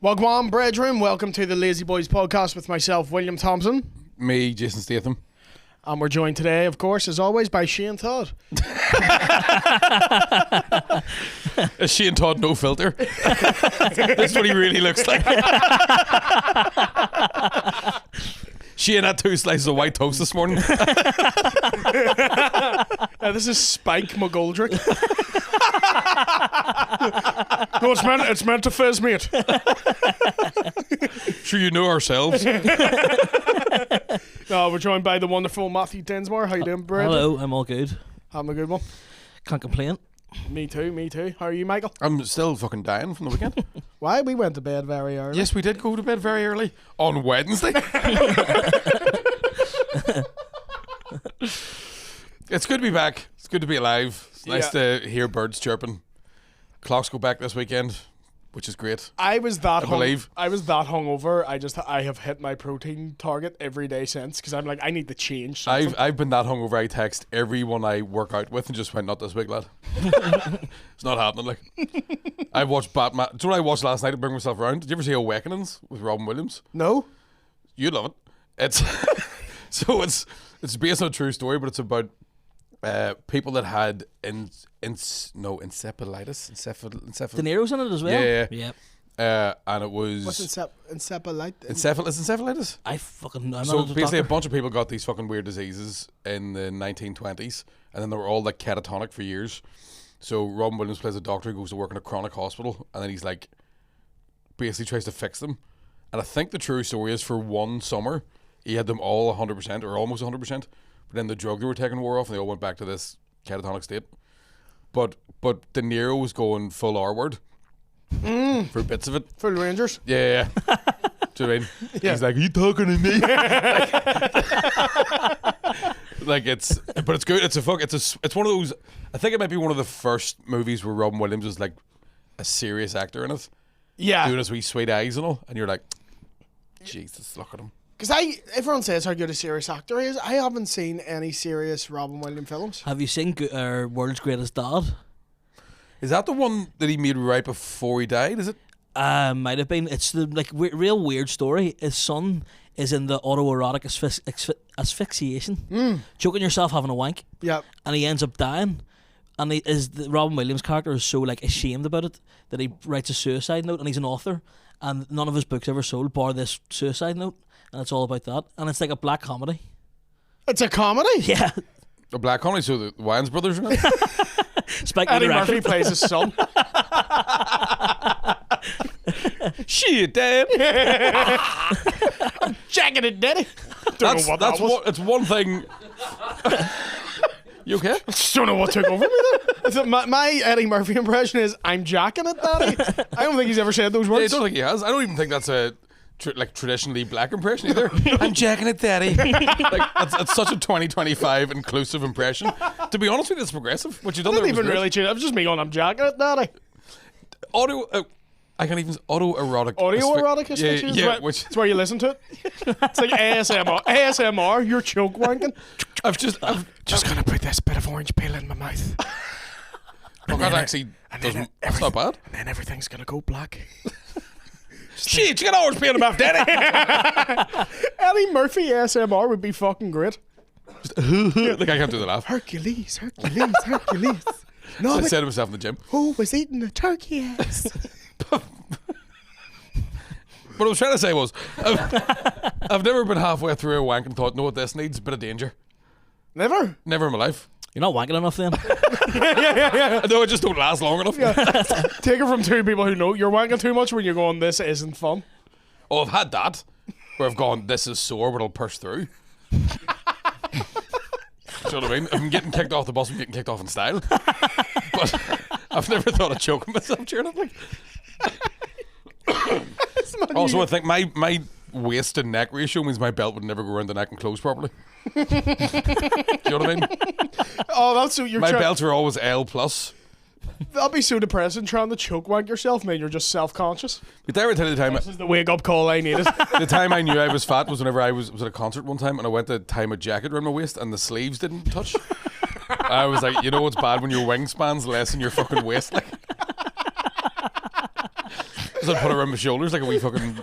Wagwan Brethren, welcome to the LazyBoyz podcast with myself, William Thompson. Me, Jason Statham. And we're joined today, of course, as always, by Shane Todd. Is Shane Todd no filter? That's what he really looks like. Shane had 2 slices of white toast this morning. This is Spike McGoldrick. No, it's meant to fizz, mate. Sure, you know ourselves. No, we're joined by the wonderful Matthew Dinsmore. How you doing, Brad? Hello, I'm all good. Having a good one. Can't complain. Me too. How are you, Michael? I'm still fucking dying from the weekend. Why? We went to bed very early. Yes, we did go to bed very early on Wednesday. It's good to be back. It's good to be alive. It's nice to hear birds chirping. Clocks go back this weekend, which is great. I was that hungover. I have hit my protein target every day since because I'm like, I need to change something. I've been that hungover. I text everyone I work out with and just went, not this week, lad. It's not happening. Like, I watched Batman. Do you know what I watched last night to bring myself around? Did you ever see Awakenings with Robin Williams? No. You'd love it. It's it's based on a true story, but it's about people that had encephalitis. De Niro's in it as well. Yeah. Yep. And it was What's encephalitis? Encephalitis. I'm So not basically, a doctor. bunch of people got these fucking weird diseases in the 1920s, and then they were all like catatonic for years. So Robin Williams plays a doctor who goes to work in a chronic hospital, and then he's like, basically tries to fix them. And I think the true story is for one summer, he had them all 100% or almost 100%. But then the drug they were taking wore off, and they all went back to this catatonic state. But De Niro was going full R-word for bits of it. Full Rangers. Yeah. Do you know what I mean? Yeah. He's like, "Are you talking to me?" Like it's good. It's one of those. I think it might be one of the first movies where Robin Williams is like a serious actor in it, Yeah. doing his wee sweet eyes and all, and you're like, Jesus, look at him. Because everyone says how good a serious actor he is. I haven't seen any serious Robin Williams films. Have you seen World's Greatest Dad? Is that the one that he made right before he died? Is it? Might have been. It's the real weird story. His son is in the autoerotic asphyxiation, choking yourself having a wank, Yeah. and he ends up dying. And the Robin Williams character is so like ashamed about it that he writes a suicide note, and he's an author, and none of his books ever sold bar this suicide note, and it's all about that, and it's like a black comedy. It's a comedy? Yeah. A black comedy, so the Wayans brothers are in it? Spike Eddie directed. Murphy plays his son. Shit, Dad. I'm jacking it, Daddy. Don't know what that was. It's one thing. You okay? Just don't know what took over me there. My Eddie Murphy impression is, I'm jacking it, Daddy. I don't think he's ever said those Yeah, I words. don't think he has. I don't even think that's a traditionally black impression either. I'm jacking it, Daddy. Like that's such a 2025 inclusive impression. To be honest with you, it's progressive. What you done I there didn't was even great. really change. It was just me going, I'm jacking it, Daddy. I can't even autoerotic. Audio-erotic Yeah, asphyxiation? yeah. It's where you listen to it. It's like ASMR. ASMR, you're choke wanking. I've just Gonna put this bit of orange peel in my mouth. that actually doesn't. That's not bad. And then everything's gonna go black. Shit, you got orange peel in my mouth, Daddy. Eddie Murphy ASMR would be fucking great. Like I can't do the laugh. Hercules. No, I but said to myself in the gym. who was eating a turkey ass? What I was trying to say was, I've never been halfway through a wank and thought, no, what this needs a bit of danger. Never. Never in my life. You're not wanking enough then. No, I just don't last long enough. Take it from 2 people who know you're wanking too much when you're going, this isn't fun. Oh, I've had that where I've gone, this is sore, but it'll push through. Do you know what I mean? If I'm getting kicked off the bus, I'm getting kicked off in style. But I've never thought of choking myself during it. Like. Also, I think my waist to neck ratio means my belt would never go around the neck and close properly. Do you know what I mean? Oh, that's so you're My belts are always L+. That'd be so depressing trying to choke wank yourself, man. You're just self-conscious. But there, I tell you the time. This is the wake-up call I needed. The time I knew I was fat was whenever I was at a concert one time and I went to tie my jacket around my waist and the sleeves didn't touch. I was like, you know what's bad when your wingspan's less than your fucking waist, like. It's I'd put it around my shoulders like a wee fucking,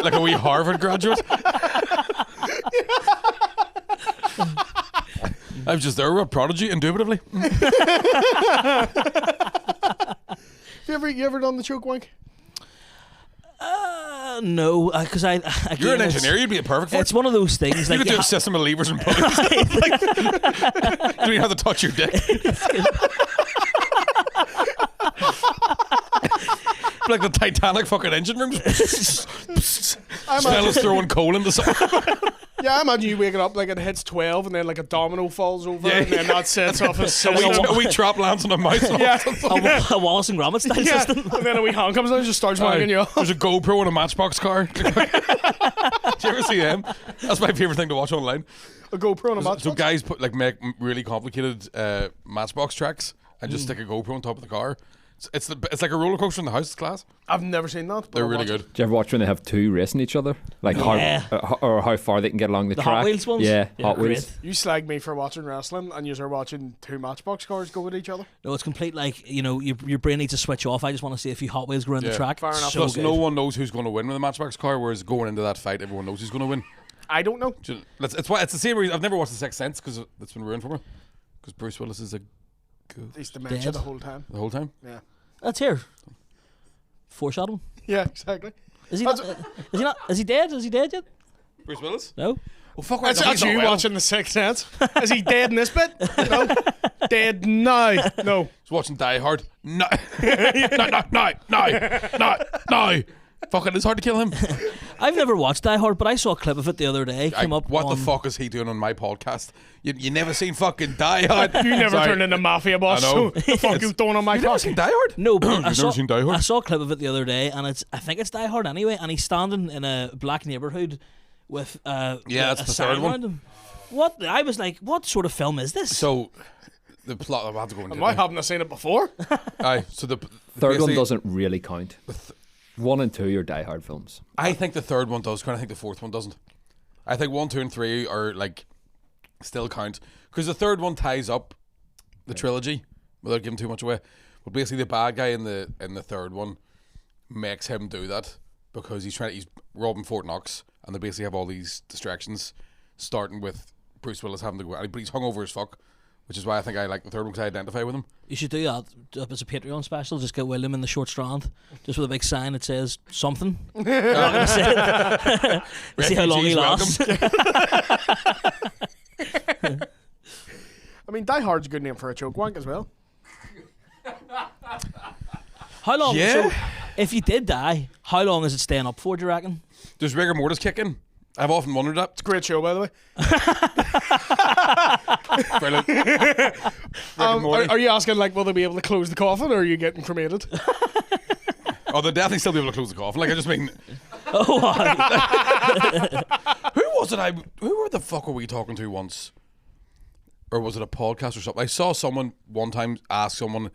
like a wee Harvard graduate. I was just there, a prodigy, indubitably. You ever done the choke wank? No, because You're an engineer, you'd be a perfect for it. It's one of those things. You Like could do a system of levers and pulleys. You don't even have to touch your dick. Like the Titanic fucking engine rooms. Smell is throwing coal into something. Yeah, I imagine you waking up like it hits 12 and then like a domino falls over and then that sets off a A system. wee trap lands on a mouse. Yeah. a Wallace and Gromit style Yeah, system. and then a wee hand comes out and just starts wanking you off. There's a GoPro in a Matchbox car. Did you ever see them? That's my favourite thing to watch online. A GoPro on a matchbox? So guys make really complicated Matchbox tracks and just stick a GoPro on top of the car. It's like a roller coaster in the house. It's class. I've never seen that. But They're I'll really watch it. good. Do you ever watch when they have two racing each other? Like Yeah. how far they can get along the The track? Hot Wheels ones? Yeah, Yeah, Hot great. Wheels. You slag me for watching wrestling and you're watching two matchbox cars go with each other. No, it's complete. Like your brain needs to switch off. I just want to see if you Hot Wheels go around the Yeah. track. Fair enough. So Plus, good. no one knows who's going to win with a Matchbox car, whereas going into that fight, everyone knows who's going to win. I don't know. It's the same reason I've never watched The Sixth Sense because it's been ruined for me. Because Bruce Willis is He's dementia Dead. the whole time. the whole time. Yeah. That's here. Foreshadowing. Yeah, exactly. Is he not? Is he not? Is he dead? Is he dead yet? Bruce Willis? No. Oh fuck! That's you watching The Sixth Sense. Is he dead in this bit? No. Dead now. No. He's watching Die Hard. No, no. Fucking, it's hard to kill him. I've never watched Die Hard, but I saw a clip of it the other day. Came up. What on, the fuck is he doing on my podcast? You never seen fucking Die Hard? You never Sorry. turned into mafia boss. I know. So the fuck you doing on my You never podcast? seen Die Hard? No, but I You've saw, never seen Die Hard? I saw a clip of it the other day, and I think it's Die Hard anyway. And he's standing in a black neighborhood with that's a the sign third one. around him. What? I was like, what sort of film is this? So the plot. I have to go into. I haven't seen it before. Aye. So the Third one basically- doesn't really count. 1 and 2 are Die Hard films. I think the third one does. I think the fourth one doesn't. I think 1, 2, and 3 are like still count because the third one ties up the trilogy without giving too much away. But basically, the bad guy in the third one makes him do that because he's robbing Fort Knox, and they basically have all these distractions, starting with Bruce Willis having to go. But he's hungover as fuck, which is why I think I like the third one because I identify with him. You should do that as a Patreon special. Just get William in the short strand, just with a big sign that says something. I'm not gonna say it. See how long he Refugees lasts. I mean, Die Hard's a good name for a choke wank as well. How long? Yeah. So, if you did die, how long is it staying up for? Do you reckon? Does rigor mortis kick in? I've often wondered that. It's a great show, by the way. Brilliant. Rick and Morty. Are you asking, like, will they be able to close the coffin or are you getting cremated? Oh, they'll definitely still be able to close the coffin. Like, I just mean, Oh, aye. who was it? Who the fuck were we talking to once? Or was it a podcast or something? I saw someone one time ask someone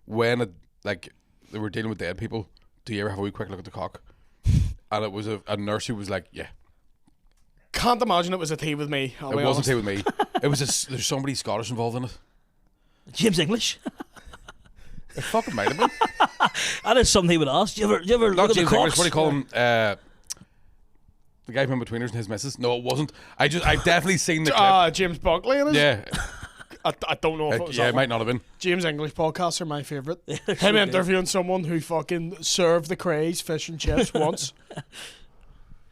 when they were dealing with dead people, do you ever have a wee quick look at the cock? And it was a nurse who was like, yeah. Can't imagine it was a tea with me. I'll It be wasn't honest. it with me. It was there's somebody Scottish involved in it. James English. It fucking might have been. That is something he would ask. Do you ever Not look at the James English. cocks? What do you call him? The guy from Betweeners and his missus. No, it wasn't. I've definitely seen the clip. James Buckley in it? Yeah, I don't know if it was yeah, that it one. might not have been. James English podcasts are my favourite. so Him good. interviewing someone who fucking served the craze fish and chips once.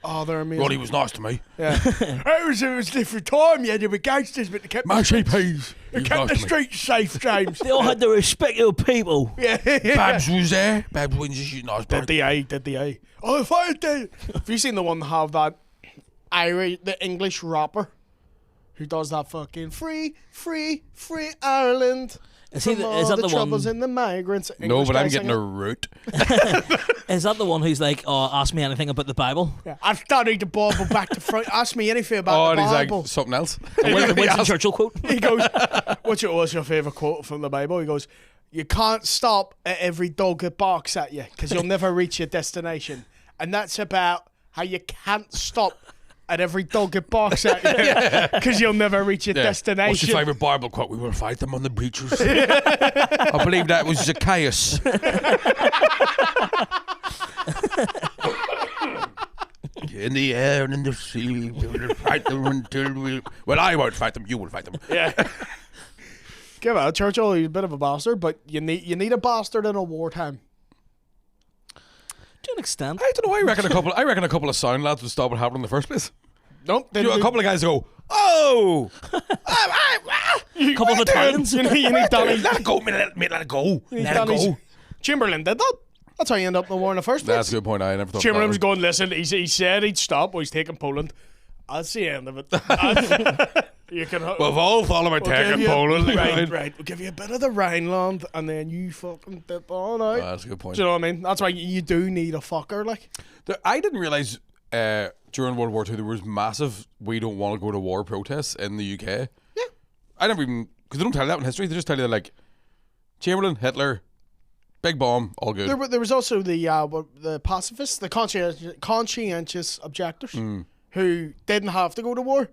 Oh, they're amazing. Roddy was nice to me. Yeah. it was a different time, yeah. They were gangsters, but they kept Mashy peas. they kept the streets safe, James. They all had to respect your people. yeah. Babs was there. Babs wins. She's nice. Did the A. Oh, if I did. Have you seen the one that have that the English rapper who does that fucking free Ireland? Is he from the- all is that the the troubles one- in the migrants? No, English but I'm guy getting a singing. root. Is that the one who's like, oh, ask me anything about the Bible? Yeah. I've studied the Bible back to front. Ask me anything Oh, about and the he's Bible. like something else. Winston Churchill quote. He goes, what's your favourite quote from the Bible? He goes, you can't stop at every dog that barks at you because you'll never reach your destination. And that's about how you can't stop at every dog that barks at you because you'll never reach your Yeah. destination. What's your favourite Bible quote? We will fight them on the beaches. I believe that was Zacchaeus. in the air and in the sea. We will fight them until we... Well, I won't fight them. You will fight them. Yeah. Give out, Churchill. He's a bit of a bastard, but you need a bastard in a wartime. To an extent. I don't know. I reckon a couple of sound lads would stop what happened in the first place. No, You know, a couple of guys go, oh! A couple of Italians. You need Danny. Let it go, mate, let it go. Let it Danny's- go. Chamberlain did that. That's how you end up in the war in the first place. That's a good point. I never thought Chamberlain was about going, listen, he said he'd stop, but he's taking Poland. That's the end of it. You can. We've all thought about taking Poland. Right. We'll give you a bit of the Rhineland, and then you fucking dip on out. That's a good point. Do you know what I mean? That's why you do need a fucker, like. I didn't realise during World War II there was massive we don't want to go to war protests in the UK. Yeah. I never even... Because they don't tell you that in history. They just tell you, like, Chamberlain, Hitler, big bomb, all good. There was also the pacifists, the conscientious objectors, who didn't have to go to war,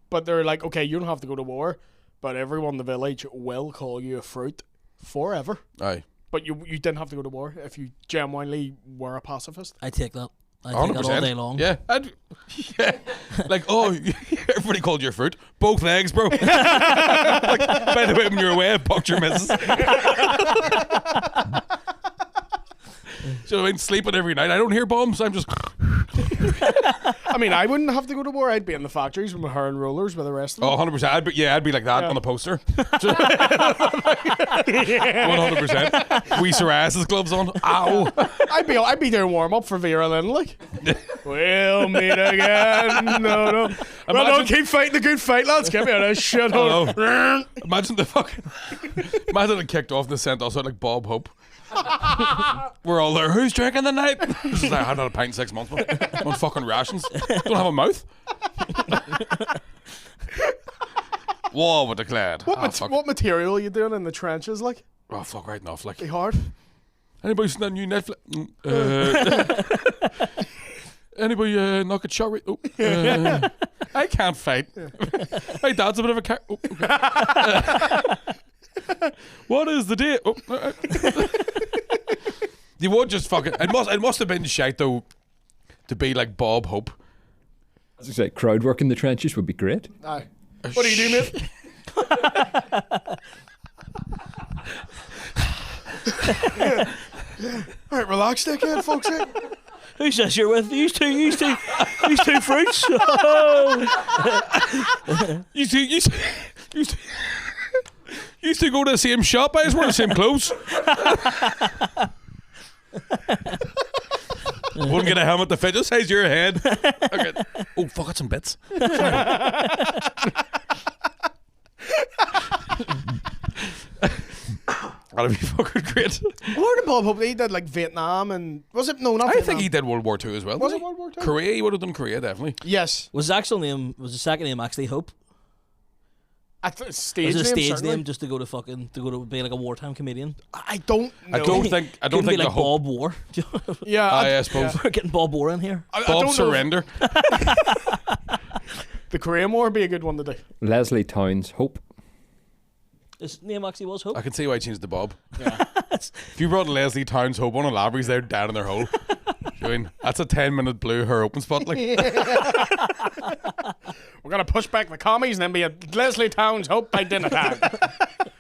but they're like, okay, you don't have to go to war, but everyone in the village will call you a fruit forever. Aye. But you didn't have to go to war if you genuinely were a pacifist. I take that. I take that all day long. Yeah. Yeah. Like, oh, everybody called you a fruit. Both legs, bro. Like, by the way, when you're away, I bucked your missus. So I mean, sleeping every night. I don't hear bombs. I'm just... I mean, I wouldn't have to go to war. I'd be in the factories with my hair and rollers with the rest of them. Oh, 100%. I'd be like that on the poster. 100%. We psoriasis gloves on. Ow. I'd be doing warm up for Vera Lynn, like. We'll meet again. No. Well, don't keep fighting the good fight, lads. Get me out of this shithole. Imagine the fucking... Imagine it kicked off the sent us out like Bob Hope. We're all there. Who's drinking the night? Just like, I haven't had a pint in 6 months. Man. I'm on fucking rations. Don't have a mouth. War were declared. What material are you doing in the trenches, like? Oh, fuck, right enough. Like, Be hard. anybody seen that new Netflix? Anybody knock a shot? Oh, I can't fight. My dad's a bit of a cat. Oh, okay. What is the date? Oh, you would just fucking... It must have been shite, though, to be like Bob Hope. As I say, crowd work in the trenches would be great. Aye. What do you do, mate? All right, relax, dickhead, folks. Who says you're with? These two fruits. Used to go to the same shop. I just wear the same clothes. Wouldn't get a helmet to fit. Just size your head. Okay. Oh, fuck, got some bits. That'd be fucking great. Where did Bob Hope? He did like Vietnam and was it? No, not I Vietnam. think he did World War II as well. Was didn't it he? World War II? Korea, he would have done Korea, definitely. Yes. Was his actual name? Was the second name actually Hope? Stage Was it a name, stage certainly. name just to go to be like a wartime comedian? I don't know. I don't think Couldn't be the like Hope. Bob War. Yeah, I suppose. We're getting Bob War in here. I Bob don't know. Surrender. The Korean War would be a good one to do. Leslie Towns Hope. His name actually was Hope. I can see why I changed to Bob. Yeah. If you brought Leslie Towns Hope on a Lavery's, they're down in their hole. I mean, that's a 10-minute blue her open spot. Like, We're gonna push back the commies and then be a Leslie Towns Hope by dinner time.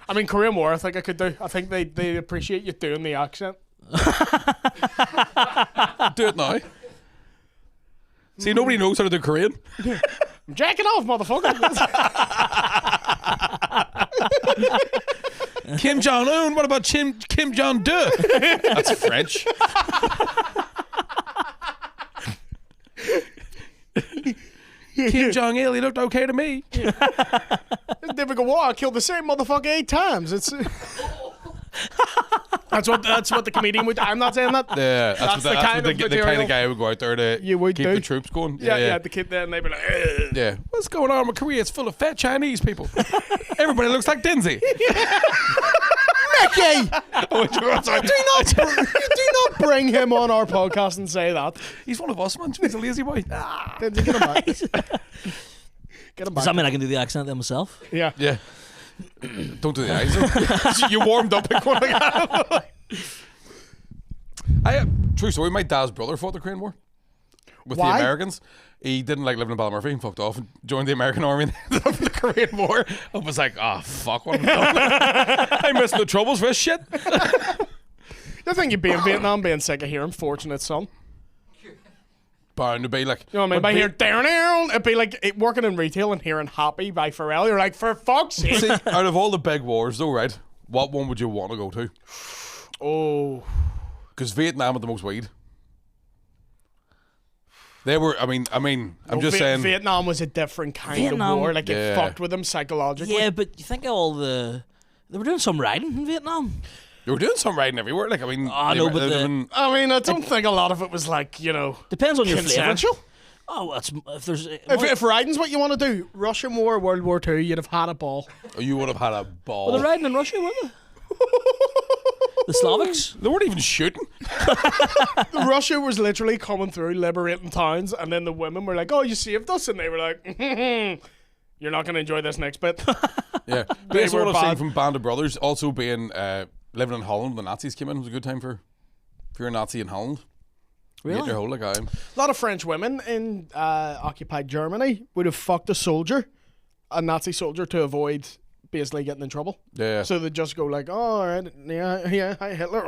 I mean, Korean War. I think I could do. I think they appreciate you doing the accent. do it now. See, nobody knows how to do Korean. I'm jacking off, motherfucker. Kim Jong Un. What about Kim Jong Do? That's French. Kim Jong Il. He looked okay to me. It's difficult war. I killed the same motherfucker 8 times. It's. That's what the comedian would. I'm not saying that. Yeah, That's the kind of the kind material of guy who would go out there to you would keep do. the troops going. Yeah, the kid there, and they'd be like, "Ugh." Yeah. What's going on with Korea? It's full of fat Chinese people. Everybody looks like Dinsey. Mickey, Oh, sorry. do not bring him on our podcast and say that. He's one of us, man. He's a lazy boy. Get him back. Get him Does back. that mean I can do the accent then myself? Yeah. Yeah. Don't do the eyes. You warmed up like one like that. True story. My dad's brother fought the Korean War. with Why? the Americans. He didn't like living in Ballymurphy and fucked off and joined the American Army and ended up in the Korean War. I was like, fuck, what have I done? I'm missing the troubles for this shit. You think you'd be in Vietnam being sick of hearing Fortunate Son? Bound to be like... You know what I mean? but By be- hearing down, it'd be like working in retail and hearing Happy by Pharrell. You're like, for fuck's sake. See, out of all the big wars though, right, what one would you want to go to? Oh. Because Vietnam had the most weed. They were, I'm just saying... Vietnam was a different kind Vietnam- of war. Like, it Yeah. fucked with them psychologically. Yeah, but you think of all the... They were doing some riding in Vietnam. They were doing some riding everywhere. Like, I they know, were- but they'd the- have been- I mean, I don't think a lot of it was like, you know, Depends on your flavour. consensual. Oh, well, if there's... If riding's what you want to do, Russian War, World War II, you'd have had a ball. you would have had a ball. Were they riding in Russia, weren't they? The Slavics? They weren't even shooting. Russia was literally coming through, liberating towns, and then the women were like, "Oh, you saved us," and they were like, "You're not going to enjoy this next bit." Yeah. Based on were what I've seen bad. from Band of Brothers, also being living in Holland when the Nazis came in was a good time for if you're a Nazi in Holland. You get your whole like I am. A lot of French women in occupied Germany would have fucked a Nazi soldier, to avoid basically getting in trouble. Yeah. So they'd just go like, "Oh, all right, yeah, hi Hitler,"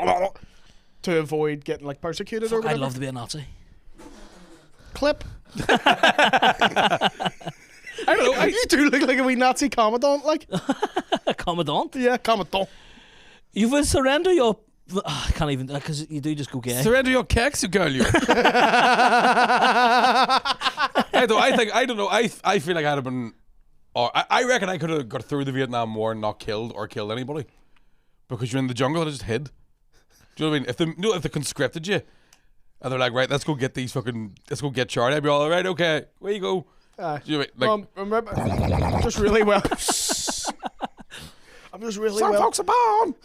to avoid getting like persecuted or I'd whatever. love to be a Nazi. Clip. I don't know. You do look like a wee Nazi commandant, like. A commandant? Yeah, commandant. You will surrender your... I can't even... Because you do just go gay. Surrender your keks, you girl, you. I don't know. I feel like I'd have been... Or I reckon I could have got through the Vietnam War and not killed anybody. Because you're in the jungle and just hid. Do you know what I mean? If they conscripted you and they're like, right, let's go get Charlie, I'd be all right, okay, where you go? Do you know what I mean? Remember, just really well. I'm just really Some well. folks are born.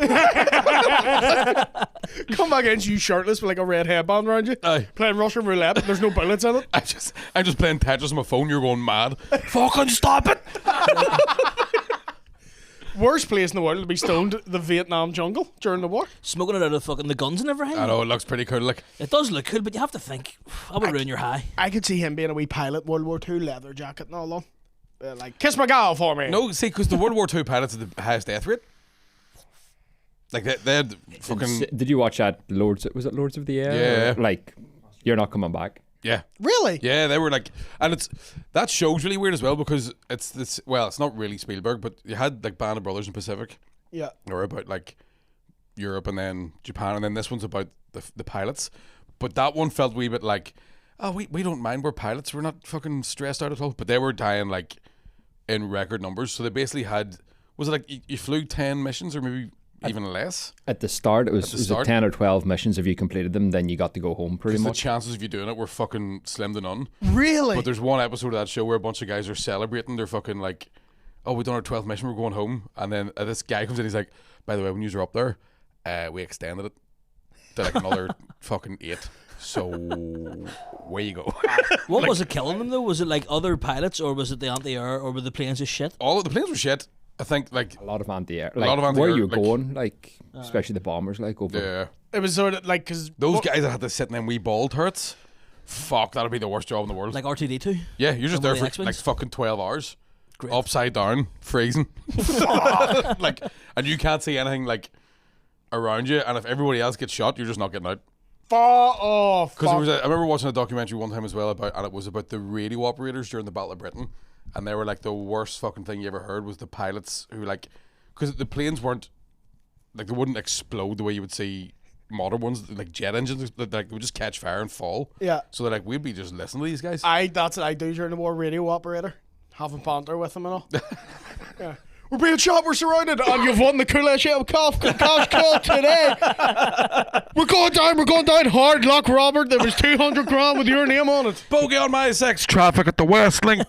Come back against you shirtless with like a red headband around you, Aye. playing Russian roulette. But there's no bullets in it. I'm just playing Tetris on my phone, you're going mad. Fucking stop it. Worst place in the world to be stoned, the Vietnam jungle during the war. Smoking it out of fucking the guns and everything. I know, it looks pretty cool. Like, It does look cool, but you have to think, that would ruin your high. I could see him being a wee pilot, World War II, leather jacket and all on. Like, kiss my gal for me. no, see, because the World War II pilots had the highest death rate. Like, they had fucking... Did you watch that Lords? Was it Lords of the Air? Yeah. Or, like, you're not coming back. Yeah. Really? Yeah, they were like, and that show's really weird as well because it's this. Well, it's not really Spielberg, but you had like Band of Brothers in Pacific, Yeah. or about like Europe and then Japan, and then this one's about the pilots. But that one felt a wee bit like, oh, we don't mind, we're pilots, we're not fucking stressed out at all. But they were dying like in record numbers, so they basically had, was it like you flew 10 missions or maybe even less? At the start, it was, start? 10 or 12 missions. If you completed them, then you got to go home pretty Because the much. chances of you doing it were fucking slim to none. Really? But there's one episode of that show where a bunch of guys are celebrating. They're fucking like, oh, we've done our 12th mission, we're going home. And then this guy comes in, he's like, by the way, when you were up there, we extended it to like another fucking 8. So, where you go? What was it killing them though? Was it like other pilots, or was it the anti-air, or were the planes just shit? All of the planes were shit. I think, like, A lot of anti-air. lot of Where anti-air, you're like- going, like, especially the bombers, like, over. yeah. It was sort of like, because Those guys that had to sit in them wee ball turrets, fuck, that'd be the worst job in the world. Like RTD2? Yeah, you're just there Some of the for like X-Wings? fucking 12 hours. Great. Upside down, freezing. Like, and you can't see anything like around you, and if everybody else gets shot, you're just not getting out. off. Because I remember watching a documentary one time as well and it was about the radio operators during the Battle of Britain, and they were like, the worst fucking thing you ever heard was the pilots who like, because the planes weren't like, they wouldn't explode the way you would see modern ones, like jet engines, like they would just catch fire and fall. Yeah. So they're like, we'd be just listening to these guys. That's what I do during the war, radio operator. Having banter with them and all. Yeah. We're being shot, we're surrounded, and you've won the coolest shit of Cash Call today. We're going down hard luck, Robert. There was 200 grand with your name on it. Bogey on my sex traffic at the West Link.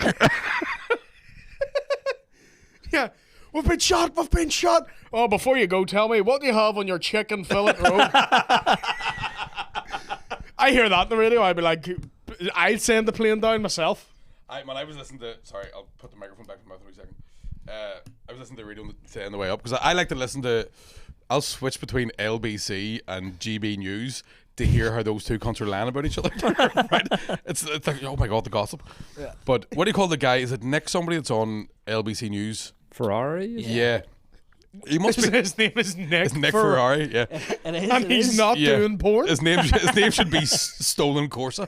Yeah. We've been shot. Oh, before you go, tell me, what do you have on your chicken fillet roll? I hear that on the radio, I'd be like, I'd send the plane down myself. I was listening to. Sorry, I'll put the microphone back in my mouth for a second. I was listening to the radio on the way up because I like to listen to. I'll switch between LBC and GB News to hear how those two cunts are lying about each other. Right? It's like, oh my god, the gossip. Yeah. But what do you call the guy? Is it Nick somebody that's on LBC News? Ferrari? Yeah. He must be. His name is Nick. It's Nick Ferrari. Yeah. It is, And it he's is. not Yeah. doing porn. His name should be Stolen Corsa.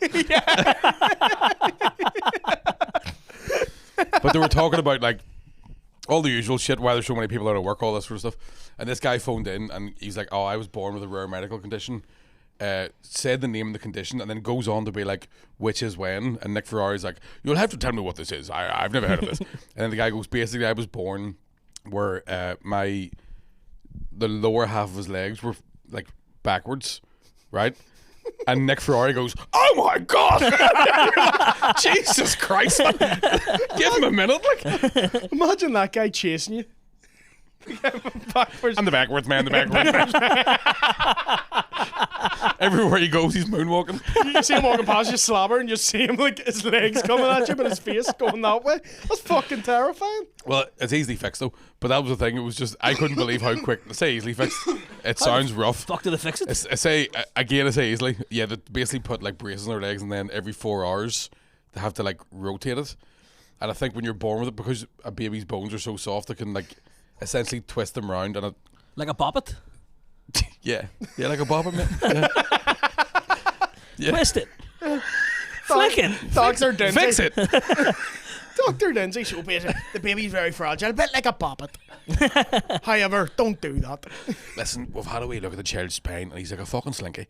But they were talking about like all the usual shit, why there's so many people out of work, all this sort of stuff. And this guy phoned in and he's like, "Oh, I was born with a rare medical condition." Said the name of the condition and then goes on to be like, "Which is when?" And Nick Ferrari's like, "You'll have to tell me what this is. I've never heard of this." And then the guy goes, "Basically, I was born where the lower half of his legs were like backwards, right?" And Nick Ferrari goes, "Oh my god, Jesus Christ, give him a minute!" Like, Imagine that guy chasing you. Backwards. I'm the backwards man, the backwards man. Everywhere he goes, he's moonwalking. You see him walking past you, slobber, and you see him like his legs coming at you, but his face going that way. That's fucking terrifying. Well, it's easily fixed though. But that was the thing. It was just I couldn't believe how quick. I say easily fixed. It sounds rough. Fuck, did they fix it? I say easily. Yeah, they basically put like braces on their legs, and then every 4 hours they have to like rotate it. And I think when you're born with it, because a baby's bones are so soft, they can like essentially twist them round, and it, Like a bobbit? yeah, like a bobbin, man. Yeah. Yeah. Twist it. Flick it. Dr. Dinsey. Fix it. Dr. Dinsey, so basically, the baby's very fragile, a bit like a poppet. However, don't do that. Listen, we've had a wee look at the child's spine, and he's like a fucking slinky.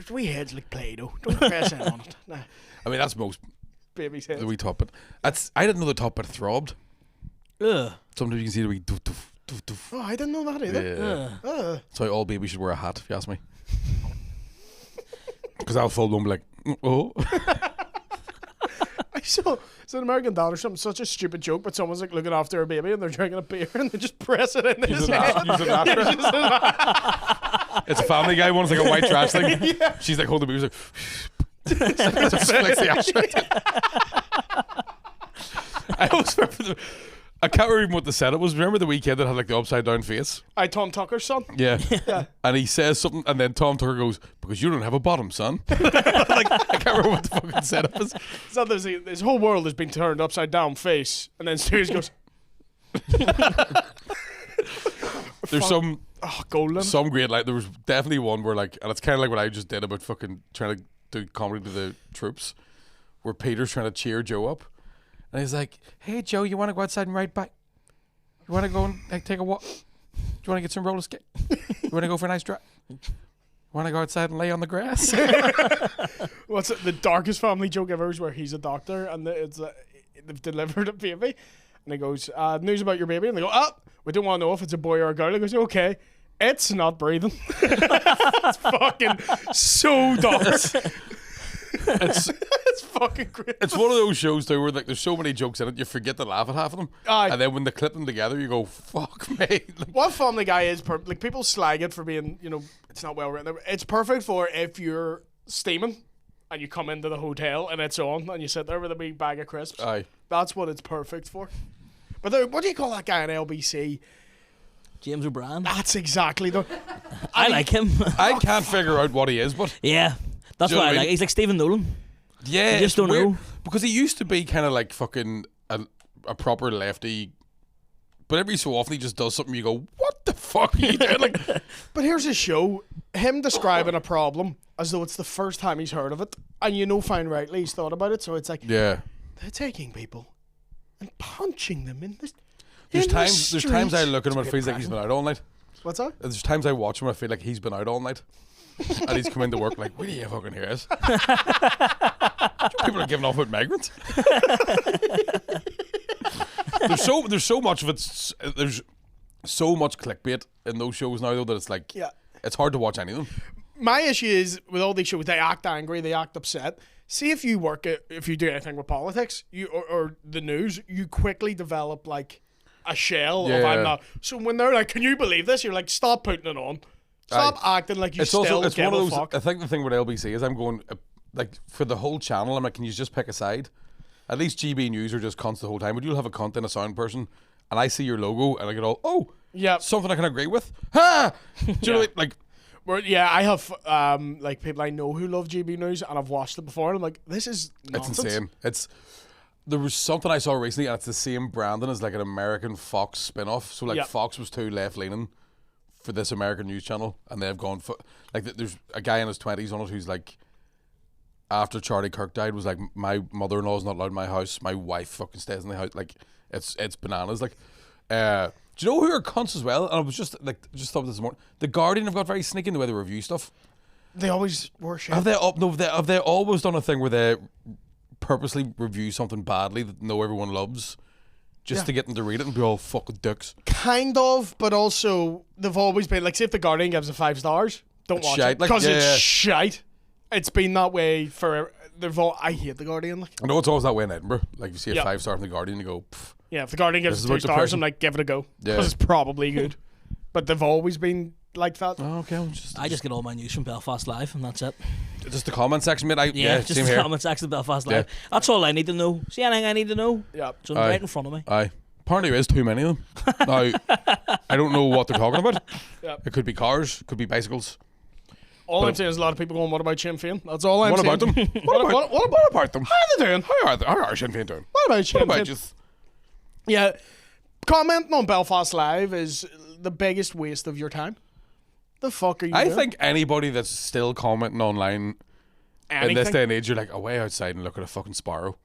Wee heads like Play-Doh. Don't press in on it. Nah, I mean, that's most baby's head. the wee top bit. I didn't know the top bit throbbed. Ugh. Sometimes you can see the wee doof doof doof doof. Oh, I didn't know that either. Yeah. So all babies should wear a hat, if you ask me. Because I'll fold them like, oh. I saw it's an American Dad or something, such a stupid joke, but someone's like looking after a baby and they're drinking a beer and they just press it in his head. It's a Family Guy one. It's like a white trash thing. Yeah. She's like holding the baby. She's like, just flicks the ash out. I always remember I can't remember what the setup was. Remember the wee kid that had like the upside down face? Tom Tucker's son. Yeah. And he says something, and then Tom Tucker goes, "Because you don't have a bottom, son." Like, I can't remember what the fucking setup is. So this whole world has been turned upside down face, and then Steers goes, There's golden. some great, like, there was definitely one where, like, and it's kind of like what I just did about fucking trying to do comedy to the troops, where Peter's trying to cheer Joe up. And he's like, "Hey, Joe, you want to go outside and ride bike? You want to go and like, take a walk? Do you want to get some roller skate? You want to go for a nice drive? You want to go outside and lay on the grass?" What's it? The darkest family joke ever is where he's a doctor and they've delivered a baby. And he goes, "News about your baby." And they go, "We don't want to know if it's a boy or a girl." He goes, "Okay, it's not breathing." It's fucking so dark. It's fucking great. It's one of those shows too where like there's so many jokes in it you forget to laugh at half of them. Aye. And then when they clip them together you go, "Fuck me." Like, What Family Guy is like people slag it for being, it's not well written. It's perfect for if you're steaming and you come into the hotel and it's on and you sit there with a big bag of crisps. aye. That's what it's perfect for. But what do you call that guy on LBC? James O'Brien. That's exactly the. I like him. I can't figure out what he is, but Yeah. That's Do you know why I what I like mean? He's like Stephen Nolan. yeah, You just it's don't weird, know. because he used to be kind of like fucking a proper lefty, but every so often he just does something you go, "What the fuck are you doing?" Like, But here's a show, him describing a problem as though it's the first time he's heard of it, and fine rightly he's thought about it. So it's like yeah. they're taking people and punching them in the. There's in the times I street. look at him and it feels like he's been out all night. What's that? There's times I watch him and I feel like he's been out all night. And he's come into work like, "What do you fucking hear us?" People are giving off with migrants. There's so much of it. There's so much clickbait in those shows now though that it's like, Yeah. it's hard to watch any of them. My issue is with all these shows, they act angry, they act upset. See, if you do anything with politics, or the news, you quickly develop like a shell of Yeah. I'm not. So when they're like, "Can you believe this?" You're like, "Stop putting it on. Stop acting like you It's still also it's give one of a those. fuck." I think the thing with LBC is I'm going like for the whole channel. I'm like, can you just pick a side? At least GB News are just cunts the whole time. But you'll have a cunt and a sound person, and I see your logo, and I get all, oh, Yeah. something I can agree with. Ha! Do you know what, like? Yeah, I have like people I know who love GB News, and I've watched it before, and I'm like, this is nonsense. It's insane. There was something I saw recently, and it's the same branding as like an American Fox spin-off. So like Yep. Fox was too left-leaning for this American news channel, and they've gone for like there's a guy in his 20s on it who's like, after Charlie Kirk died, was like, my mother-in-law's not allowed in my house, my wife fucking stays in the house. Like it's bananas. Like, do you know who are cunts as well? And I was just thought this morning, The Guardian have got very sneaky in the way they review stuff. They always were shit. Have they always done a thing where they purposely review something badly that everyone loves, just to get them to read it and be all fucking dicks? Kind of, but also they've always been like, say if The Guardian gives it 5 stars, don't It's watch shite. it Like, because it's yeah. shite. It's been that way for I hate The Guardian. Like, I know it's always that way in Edinburgh. Like, if you see a Yeah. 5-star from The Guardian, you go, pff. yeah, if The Guardian gives This it is 2 about stars, depression. I'm like, give it a go Yeah. because it's probably good. But they've always been like that. Oh, okay, I just get all my news from Belfast Live, and that's it. just the comment section, mate. Just same the here. comments section of Belfast Live. Yeah. That's all I need to know. See anything I need to know? Yeah. It's Aye. right in front of me. Aye. Apparently there is too many of them. Now, I don't know what they're talking about. Yeah. It could be cars, could be bicycles. All But- I'm saying is a lot of people going, what about Sinn Féin? That's all I'm What saying. about them? What about them? How are they doing? How are Sinn Féin doing? What about What Sinn about Féin? just... Yeah. Commenting on Belfast Live is the biggest waste of your time. The fuck are you I doing? think anybody that's still commenting online in this day and age, you're like, away outside and look at a fucking sparrow.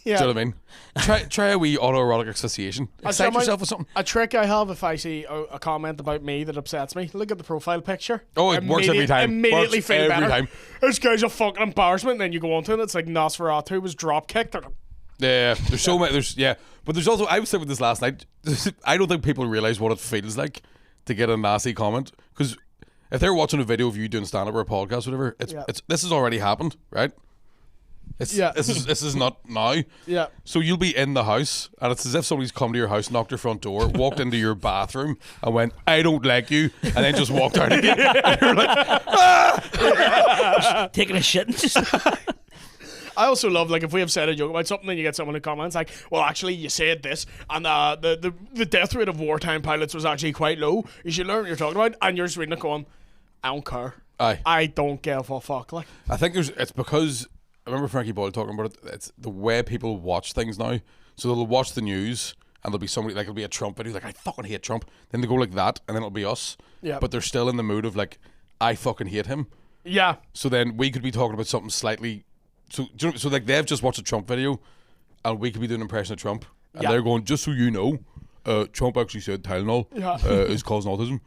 Yeah. Do you know what I mean? Try a wee autoerotic asphyxiation. Excite someone- yourself with something. A trick I have if I see a comment about me that upsets me, look at the profile picture. Oh, it works every time. Immediately Works feel every better. time. This guy's a fucking embarrassment. And then you go on to it, it's like Nosferatu was drop kicked. Yeah, there's so many. But there's also. I was saying with this last night. I don't think people realize what it feels like to get a nasty comment, because if they're watching a video of you doing stand up or a podcast, or whatever, this has already happened, right? This is not now. Yeah. So you'll be in the house, and it's as if somebody's come to your house, knocked your front door, walked into your bathroom, and went, "I don't like you," and then just walked out again. And you're like, Taking a shit and just... I also love, like, if we have said a joke about something and you get someone who comments like, well, actually, you said this, and the death rate of wartime pilots was actually quite low. You should learn what you're talking about. And you're just reading it going, I don't care. aye. I don't give a fuck. Like, I think it's because I remember Frankie Boyle talking about it. It's the way people watch things now. So they'll watch the news and there'll be somebody, like, it'll be a Trump video, like, I fucking hate Trump. Then they go like that, and then it'll be us. Yeah. But they're still in the mood of like, I fucking hate him. yeah. So then we could be talking about something slightly. So do you know, so like they've just watched a Trump video, and we could be doing an impression of Trump, and Yeah. they're going, just so you know, Trump actually said Tylenol is causing autism.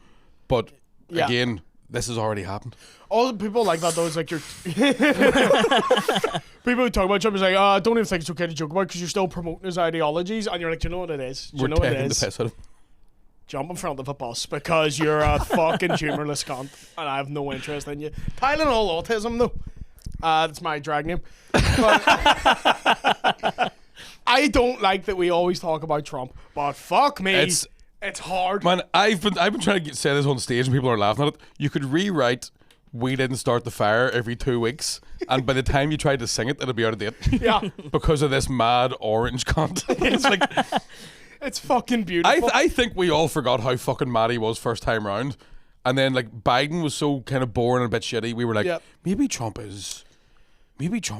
But Yeah. again, this has already happened. All the people like that, though, is like you're. People who talk about Trump is like, I don't even think it's okay to joke about because you're still promoting his ideologies. And you're like, do you know what it is? Do you We're know what it taking the is? piss out of him. Jump in front of a bus because you're a fucking humorless cunt and I have no interest in you. Tylenol autism, though. That's my drag name. But I don't like that we always talk about Trump, but fuck me. It's hard. Man, I've been trying to say this on stage and people are laughing at it. You could rewrite "We didn't start the fire" every 2 weeks, and by the time you try to sing it, it'll be out of date Yeah. because of this mad orange cunt. It's like It's fucking beautiful. I think we all forgot how fucking mad he was first time round, and then like Biden was so kind of boring and a bit shitty. We were like, Yep. maybe Trump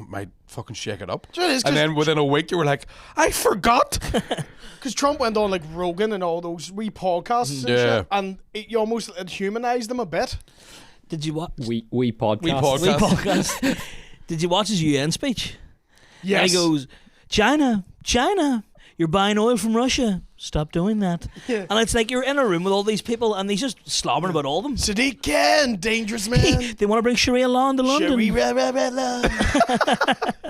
might fucking shake it up. Sure it is, 'cause- And then within a week, you were like, I forgot. Because Trump went on like Rogan and all those wee podcasts and Yeah. shit, and you almost humanized him a bit. Did you watch? We podcast. We podcast. podcast. Did you watch his UN speech? Yes. And he goes, China, you're buying oil from Russia. Stop doing that. Yeah. And it's like you're in a room with all these people and he's just slobbering about all of them. Sadiq Khan, dangerous man. They want to bring Sharia law into London. Sherry ra ra ra la.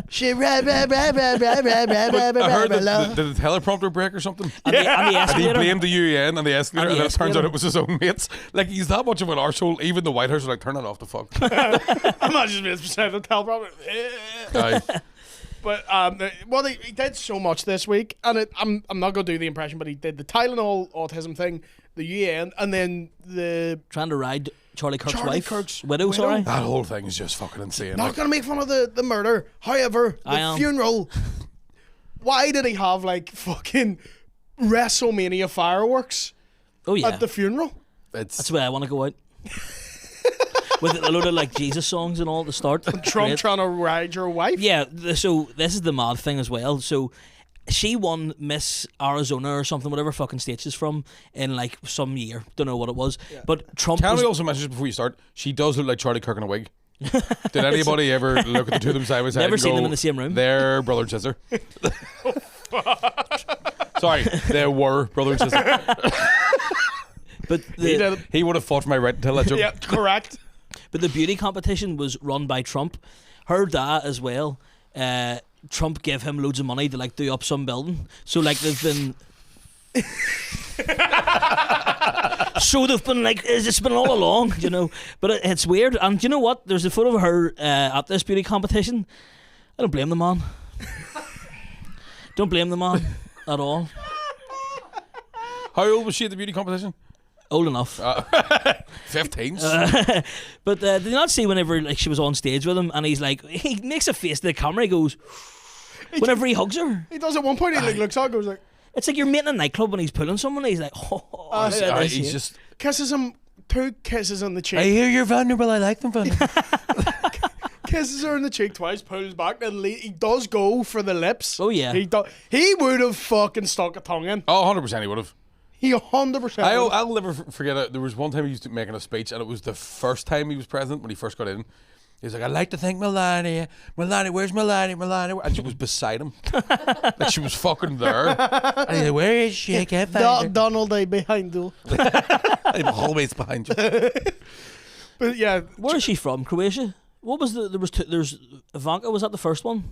Sherry ra ra ra ra ra ra ra I heard ra that did the teleprompter break or something? And, the And he escalator. blamed the UN and the escalator, And and, the then it turns escalator. out it was his own mates. Like, he's that much of an arsehole. Even the White House are like, turn it off the fuck. I'm not just misperceived the teleprompter. Aye. But well, he did so much this week, and I'm not gonna do the impression, but he did the Tylenol autism thing, the UN, and then the Trying to ride Charlie Kirk's Charlie wife. Kirk's widow, widow. sorry. That whole thing is just fucking insane. not Like, gonna make fun of the murder. However, I the am. funeral. Why did he have like fucking WrestleMania fireworks Oh yeah, at the funeral. that's where I want to go out. With a load of like Jesus songs and all at the start. Trump Great. trying to ride your wife. Yeah, so this is the mad thing as well. So she won Miss Arizona or something, whatever fucking state she's from, in like some year. Don't know what it was. But Trump Can was, we also mention before you start? She does look like Charlie Kirk in a wig. Did anybody ever look at the two of them side by side? Never and seen go, them in the same room. They're brother and sister. Sorry, they were brother and sister. but the, He would have fought for my right to tell that joke. Yeah, correct. But the beauty competition was run by Trump. Her dad as well. Trump gave him loads of money to like do up some building. So like they've been. So they've been like it's been all along, you know. But it's weird. And you know what? There's a photo of her at this beauty competition. I don't blame the man. Don't blame the man at all. How old was she at the beauty competition? Old enough. 15. But did you not see whenever like she was on stage with him and he's like he makes a face to the camera, he goes whenever he hugs her. He does at one point. He like looks out, goes like It's like you're meeting a nightclub when he's pulling someone. He's like, look at this, He's yeah. just. kisses him, 2 kisses on the cheek. I hear you're vulnerable. I like them vulnerable. Kisses her in the cheek twice, pulls back, and he does go for the lips. Oh, yeah. He would have fucking stuck a tongue in. Oh, 100% he would have. He 100%. I'll never forget it. There was one time he was making a speech, and it was the first time he was president when he first got in. He was like, I'd like to thank Melania. Melania, where's Melania? Melania. And she was beside him. Like she was fucking there. And he's like, where is she? I can't find her. Donald A behind you. I'm always behind you. But yeah, Where is she from? Croatia? What was there's Ivanka, was that the first one?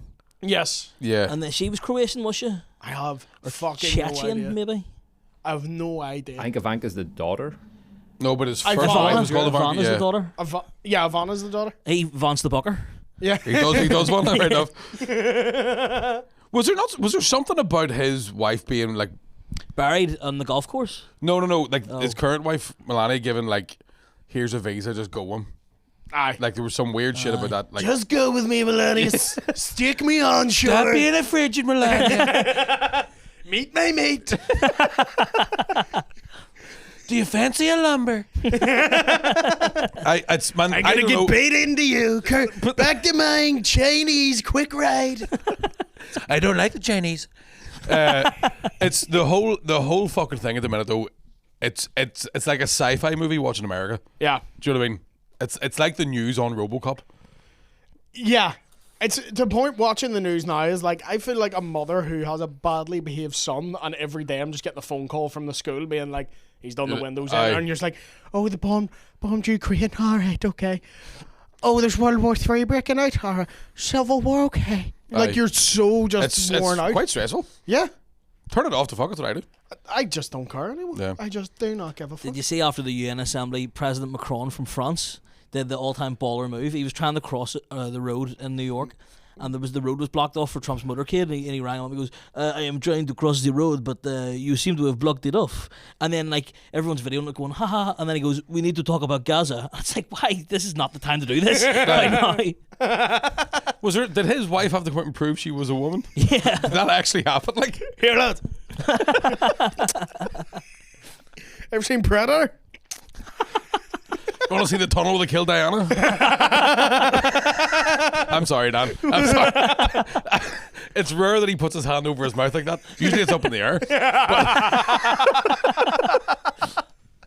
yes, Yeah. And then she was Croatian, was she? I have fucking no Chechen, idea. maybe? I have no idea. I think Ivanka's the daughter. No, but his first Ivana. wife was called Ivana's Ivanka. the daughter. Ivana's the daughter. He Vance the Bucker. Yeah. He does one, right enough. Was there something about his wife being like Buried on the golf course. no, like his current wife Melania giving like, here's a visa, just go on. Aye. Like there was some weird shit about that. Like Just go with me, Melania. Stick me on, sure. stop being a frigid, Melania. Meet my mate. Do you fancy a lumber? I'm I'm gonna get paid into you. Back to mine, Chinese quick ride. I don't like the Chinese. It's the whole fucking thing at the minute though. It's like a sci-fi movie watching America. Yeah. Do you know what I mean? It's like the news on RoboCop. Yeah. It's the point watching the news now is like I feel like a mother who has a badly behaved son and every day I'm just getting a phone call from the school being like he's done the windows in, Aye. and you're just like, oh, the bombed Ukraine, alright, okay. Oh, there's World War III breaking out, or Civil War, okay. Like Aye. you're so just worn It's out. quite stressful. Yeah. Turn it off. The fuck, that's what I do. I just don't care anymore. Yeah. I just do not give a fuck. Did you see after the UN Assembly, President Macron from France did the all-time baller move? He was trying to cross the road in New York, and the road was blocked off for Trump's motorcade, and he rang up. He goes, "I am trying to cross the road, but you seem to have blocked it off." And then like everyone's videoing it, going, "Ha ha!" And then he goes, "We need to talk about Gaza." It's like, why? This is not the time to do this. Right now. Did his wife have to come out and prove she was a woman? Yeah. Did that actually happen? Like, Here, lad. Ever seen Predator? you want to see the tunnel where they killed Diana? I'm sorry, Dan. I'm sorry. It's rare that he puts his hand over his mouth like that. Usually it's up in the air.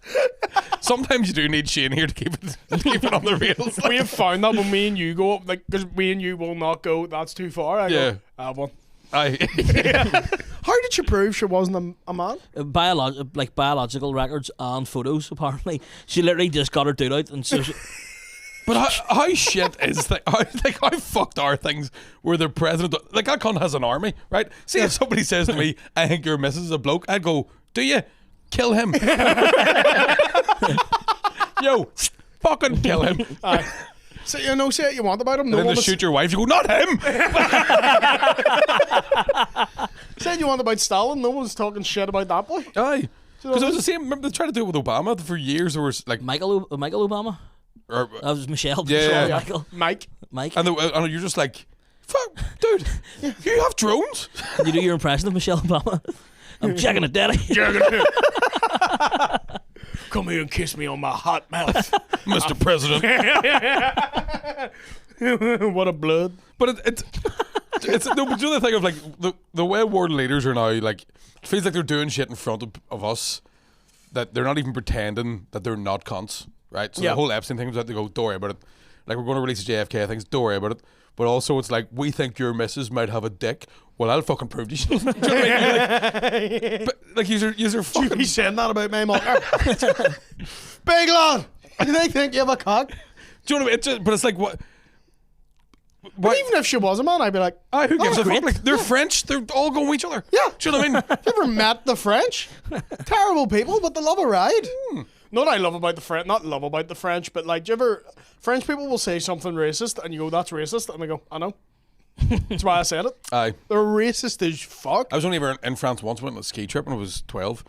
But sometimes you do need Shane here to keep it on the rails. We have found that when me and you go up, like, because me and you will not go, that's too far. I Yeah. go, I have one. Aye. How did you prove she wasn't a man? Biological records and photos. Apparently, she literally just got her dude out, and so But how shit is that? How fucked are things where the president, like that cunt has an army, right? See, if somebody says to me, I think your missus is a bloke, I'd go, do you? Kill him. Yo, fucking kill him. Say what you want about him. And No then one to was, shoot your wife, you go, not him. say you want about Stalin. No one's talking shit about that boy. Aye. Because it was the same, remember they tried to do it with Obama for years, there was like, Michael Obama. or, That was Michelle. Yeah, Sorry, yeah. Michael. Mike. and you're just like, fuck, dude, you have drones? Can you do your impression of Michelle Obama? I'm jacking it, daddy. Come here and kiss me on my hot mouth. Mr. President. What a blood. But it's no, but the other thing of like the way world leaders are now, like, it feels like they're doing shit in front of us that they're not even pretending that they're not cunts, right? So Yeah. the whole Epstein thing was that they go, don't worry about it. Like, we're going to release the JFK things, don't worry about it. But also, it's like, we think your missus might have a dick. Well, I'll fucking prove to you. Do you know what I mean? Like, you're fucking. You saying that about me, Mark? Big lad, do they think you have a cock? Do you know what I mean? But it's like, what? But even if she was a man, I'd be like, Who gives a great. fuck? Like, they're French. They're all going with each other. Yeah. Do you know what I mean? you ever met the French? Terrible people, but they love a ride. Not I love about the French, not love about the French, but like, do you ever, French people will say something racist and you go, that's racist, and they go, I know. That's why I said it. Aye. They're racist as fuck. I was only ever in France once. Went on a ski trip when I was 12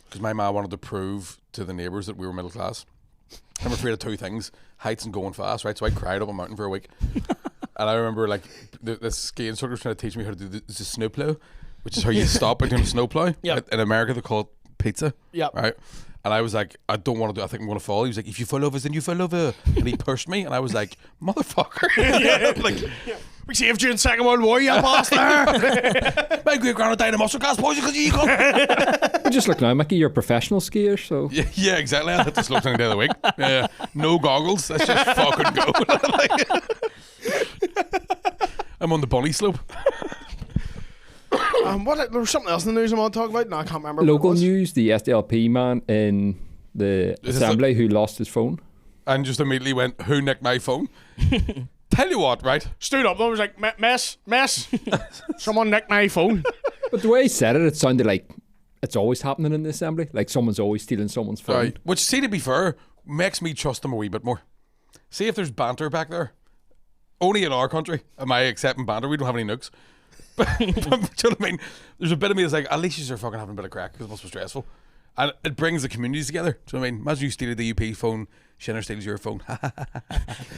because my ma wanted to prove to the neighbours that we were middle class. I'm afraid of two things: heights and going fast. Right, so I cried up a mountain for a week. And I remember like the ski instructor was trying to teach me how to do the snowplow, which is how you stop by doing a snowplow. Yeah. In America, they call it pizza. Yeah. Right. And I was like, I don't want to do. I think I'm going to fall. He was like, if you fall over, then you fall over. And he pushed me, and I was like, motherfucker. Like. We saved you in Second World War, you bastard. My great grandma died of muscle gas poison because you go. But just look now, Mickey, you're a professional skier, so Yeah, exactly. I had to slope down the other week. Yeah, no goggles. Let's just fucking go. I'm on the bunny slope. There was something else in the news I want to talk about. No, I can't remember. local what it was. news, the SDLP man in the this assembly who lost his phone. And just immediately went, who nicked my phone? Tell you what, right? Stood up, though, was like, mess. Someone nicked my phone. But the way he said it sounded like it's always happening in the assembly. Like someone's always stealing someone's phone. Right. Which, see, to be fair, makes me trust them a wee bit more. See if there's banter back there. Only in our country am I accepting banter. We don't have any nukes. But do you know what I mean? There's a bit of me that's like, at least you're fucking having a bit of crack because it must be stressful. And it brings the communities together. Do you know what I mean? Imagine you steal the UP phone, Shinner steals your phone. You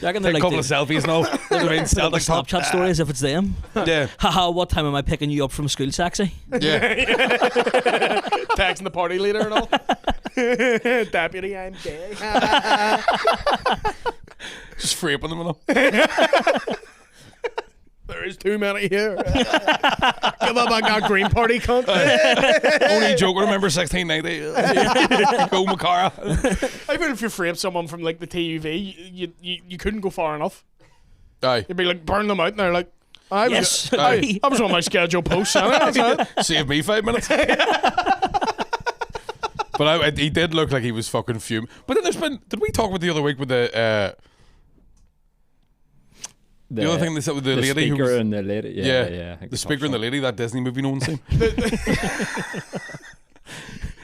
reckon they're Take a couple the, of selfies and all. You know what I mean? the Celtic top. Snapchat story as if it's them. Yeah. Haha, what time am I picking you up from school, sexy? Yeah. Texting the party leader and all. Deputy, I'm gay. Just fraping them and all. There is too many here. Give up on that Green Party cunt. Only joke, remember 1690. Go Macara. I bet if you framed someone from like the TUV, you couldn't go far enough. Aye. You'd be like, burn them out, and they're like, I Yes. was on my schedule post. That's it. Save me 5 minutes. But he did look like he was fucking fuming. But then there's been, did we talk about the other week with the other thing they said with the lady who speaker was, and the lady. Yeah. I think the we speaker touched and the on lady, that Disney movie no one's seen.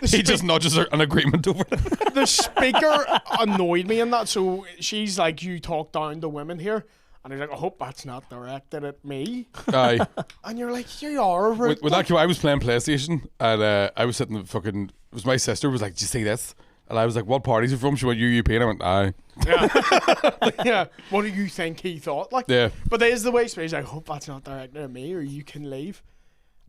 He just nudges her an agreement over it. The speaker annoyed me in that. So she's like, you talk down to women here. And he's like, I hope that's not directed at me. Aye. And you're like, you are rude. With that, I was playing PlayStation and I was sitting fucking, it was my sister was like, did you see this? And I was like, what party's it from? She went, UUP. And I went, aye. Yeah. What do you think he thought? Like, Yeah. But there's the way he's like, I hope that's not directed at me or you can leave.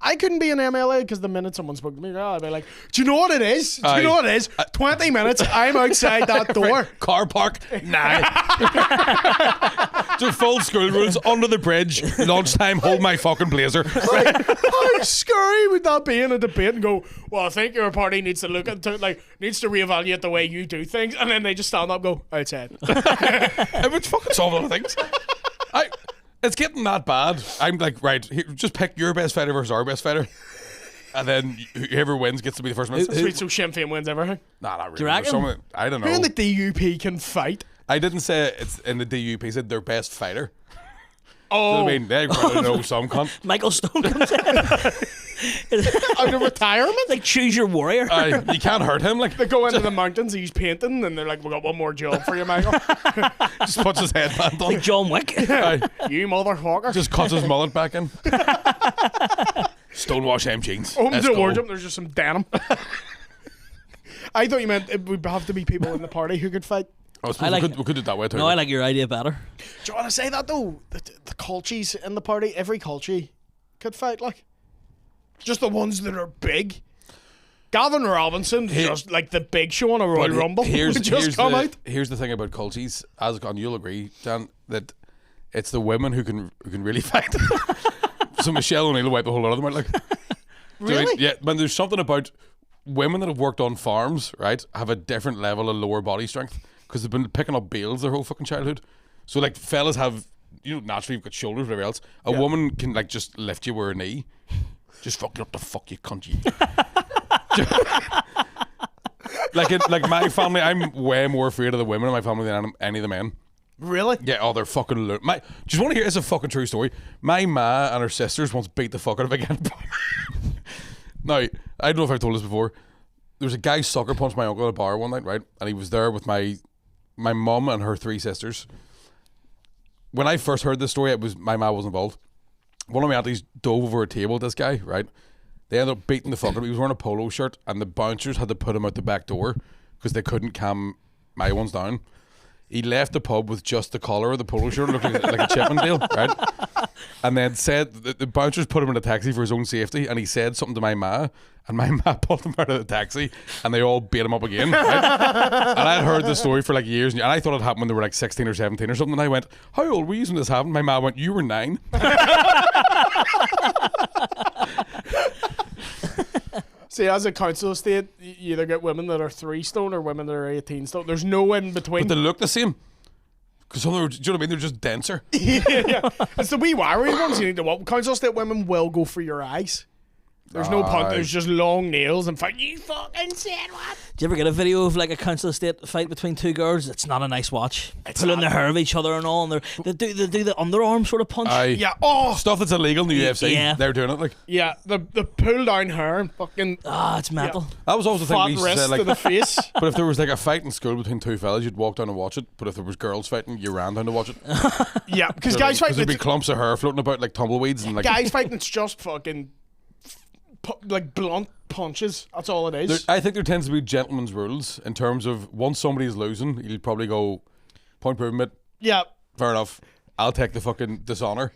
I couldn't be in MLA because the minute someone spoke to me, I'd be like, do you know what it is? Do you know what it is? 20 minutes, I'm outside that door. Right. Car park, nah. Just full school rules, under the bridge, lunchtime, hold my fucking blazer. Like, how scary would that be in a debate and go, well, I think your party needs to look at, needs to reevaluate the way you do things. And then they just stand up and go, outside. It would fucking solve a lot of things. It's getting that bad. I'm like, right, here, just pick your best fighter versus our best fighter. And then whoever wins gets to be the first minister. Sweet, so Sinn Féin wins everything. Nah, not really. Do you reckon? There's someone, I don't Who in know. the DUP can fight? I didn't say it's in the DUP, I said their best fighter. Oh, I mean, they probably know some cunt. Michael Stone comes in. out of retirement? Like, choose your warrior. You can't hurt him. Like, They go into the mountains, he's painting, and they're like, we got one more job for you, Michael. just puts his headband on. Like John Wick. Aye. You motherfucker. Just cuts his mullet back in. Stonewash them jeans. Opens Let's the go. wardrobe, there's just some denim. I thought you meant it would have to be people in the party who could fight. I suppose I like- we could do it that way too. No, I like your idea better. Do you want to say that though? The culchies in the party, every culchie could fight, like. Just the ones that are big. Gavin Robinson, just like the Big Show on a Royal Rumble, Here's out. Here's the thing about culties, and you'll agree, Dan, that it's the women who can really fight. So Michelle O'Neill will wipe the whole lot of them out. Like, Really? Yeah, man. There's something about women that have worked on farms, right, have a different level of lower body strength because they've been picking up bales their whole fucking childhood. So like fellas have, naturally you've got shoulders, whatever else. A woman can like just lift you with her knee. Just fuck you up the fuck you cunt you. like my family, I'm way more afraid of the women in my family than any of the men. Really? Yeah, oh, they're fucking. Do you want to hear? It's a fucking true story. My ma and her sisters once beat the fuck out of a guy. Now, I don't know if I've told this before. There was a guy sucker punched my uncle at a bar one night, right? And he was there with my mum and her 3 sisters. When I first heard this story, it was my ma was involved. One of my aunties dove over a table at this guy, right? They ended up beating the fuck out of him. He was wearing a polo shirt, and the bouncers had to put him out the back door because they couldn't calm my ones down. He left the pub with just the collar of the polo shirt, looking like a Chippendale, right? And then said the bouncers put him in a taxi for his own safety, and he said something to my ma, and my ma pulled him out of the taxi, and they all beat him up again, right? And I'd heard the story for like years, and I thought it happened when they were like 16 or 17 or something, and I went, how old were you when this happened? My ma went, you were 9. See, as a council estate, you either get women that are 3 stone or women that are 18 stone. There's no in between. But they look the same. Because some of them, do you know what I mean? They're just denser. Yeah. It's the wee wiry ones you need to want. Council estate women will go for your eyes. There's no punt. There's just long nails and fight. You fucking said what? Do you ever get a video of like a council estate fight between 2 girls? It's not a nice watch. Pulling the hair of each other and all, and they do the underarm sort of punch. Yeah. Oh. Stuff that's illegal in the UFC. Yeah. They're doing it like. Yeah. The pull down hair and fucking. It's mental. Yeah. That was also the thing Flat we used to wrist say, like, to the face. but if there was like a fight in school between 2 fellas, you'd walk down and watch it. But if there was girls fighting, you ran down to watch it. Yeah, because guys fighting. There'd be clumps of hair floating about like tumbleweeds and like. Guys fighting, it's just fucking. Like blunt punches. That's all it is. I think there tends to be gentlemen's rules in terms of once somebody's losing, you'll probably go point improvement. Yeah. Fair enough. I'll take the fucking dishonor.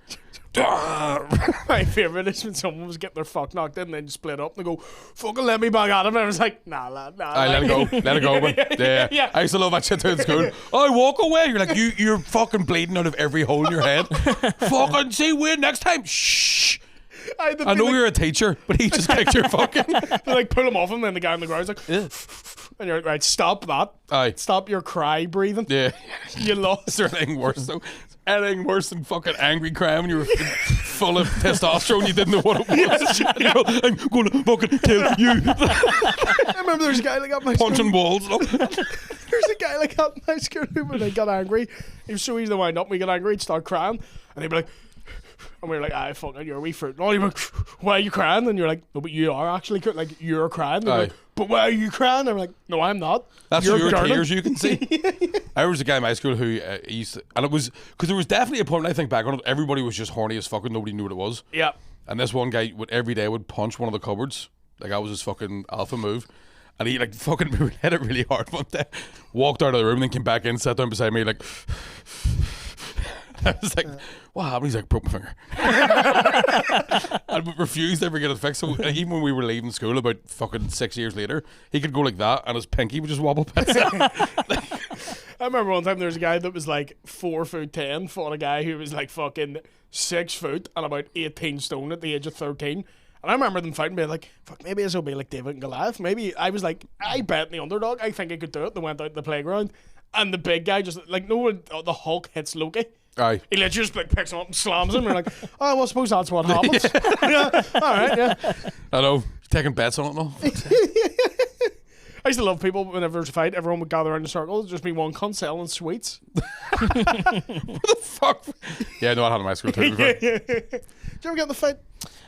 My favourite is when someone was getting their fuck knocked in and then split up and they go, fucking let me back at him. And I was like, nah, lad, nah. Let it go. Let it go, man. Yeah. I used to love that shit too in school. I walk away. You're like, you're fucking bleeding out of every hole in your head. Fucking see, win next time. Shh. I know you're a teacher, but he just kicked your fucking. They like pull him off him, and then the guy on the ground's like, and you're like, right, stop that. Aye. Stop your cry breathing. Yeah. You lost. Is there anything worse though? Anything worse than fucking angry crying when you were full of testosterone? You didn't know what it was. Yes. And you go, I'm gonna fucking kill you. I remember there's a guy like at my Punching school. walls. There's a guy like at my school who, when they got angry, he was so easy to wind up. When he got angry, he'd start crying, and he'd be like. And we were like, "Ah, fucking, you're a wee fruit." And you're like, "Why are you crying?" And you're like, "No, but you are actually like you're crying." And like, "But why are you crying?" And I'm like, "No, I'm not." That's your tears you can see. I was a guy in my school who used to, and it was because there was definitely a point when I think back on it, everybody was just horny as fucking. Nobody knew what it was. Yeah. And this one guy every day would punch one of the cupboards. Like that was his fucking alpha move. And he like fucking hit it really hard one day. Walked out of the room, then came back in, sat down beside me like. I was like, what happened? He's like, broke my finger. And refused to ever get it fixed. So even when we were leaving school about fucking 6 years later, he could go like that and his pinky would just wobble past. I remember one time there was a guy that was like 4'10", fought a guy who was like fucking 6 foot and about 18 stone at the age of 13. And I remember them fighting, being like, fuck, maybe this will be like David and Goliath. Maybe I was like, I bet the underdog. I think I could do it. They went out to the playground. And the big guy just, like, no, the Hulk hits Loki. Aye. He literally just like picks him up and slams him. And you're like, oh, well, I suppose that's what happens. Yeah. All right, yeah. I know. Taking bets on it and all. I used to love people whenever there's a fight, everyone would gather around the circle. It'd just be one cunt selling sweets. What the fuck? Yeah, no, I had in my school too. Did you ever get in the fight?